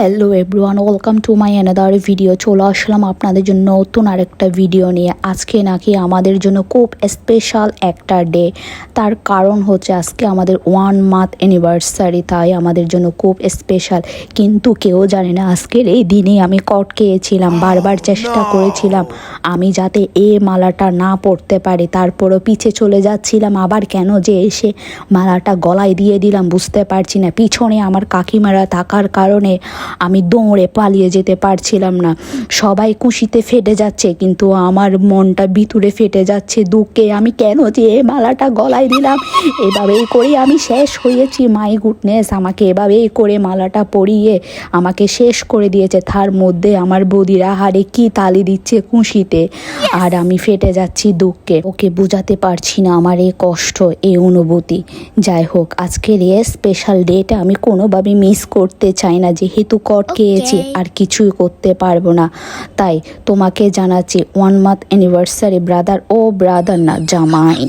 Hello everyone, welcome to my another video. চলে আসলাম আপনাদের জন্য নতুন আরেকটা ভিডিও নিয়ে। আজকে নাকি আমাদের জন্য খুব স্পেশাল একটা ডে। তার কারণ হচ্ছে আজকে আমাদের 1 মান্থ অ্যানিভার্সারি, তাই আমাদের জন্য খুব স্পেশাল। কিন্তু কেউ জানে না আজকের এই দিনে আমি কট খেয়েছিলাম, বারবার চেষ্টা করেছিলাম আমি যাতে এই মালাটা না পরতে পারি, তারপরও পিছে চলে যাচ্ছিলাম। আবার কেন যে এসে মালাটা গলায় দিয়ে দিলাম বুঝতে পারছি না। পিছনে আমার কাকিমারা থাকার কারণে আমি দৌড়ে পালিয়ে যেতে পারছিলাম না। সবাই খুশিতে ফেটে যাচ্ছে, কিন্তু আমার মনটা ভিতরে ফেটে যাচ্ছে দুঃখে। আমি কেন যে এই মালাটা গলায় দিলাম। এভাবেই করে আমি শেষ হয়েছি। মাই গুডনেস, আমাকে এভাবেই করে মালাটা পরিয়ে আমাকে শেষ করে দিয়েছে। তার মধ্যে আমার বৌদিরা হারে কি তালি দিচ্ছে খুশিতে, আর আমি ফেটে যাচ্ছি দুঃখে। ওকে বোঝাতে পারছি না আমার এই কষ্ট, এই অনুভূতি। যাই হোক, আজকের এই স্পেশাল ডেটা আমি কোনোভাবে মিস করতে চাই না। যেহেতু কট খেয়েছি আর কিছুই করতে পারবো না, তাই তোমাকে জানাচ্ছি 1 মান্থ অ্যানিভার্সারি ব্রাদার, ও ব্রাদার না, জামাই।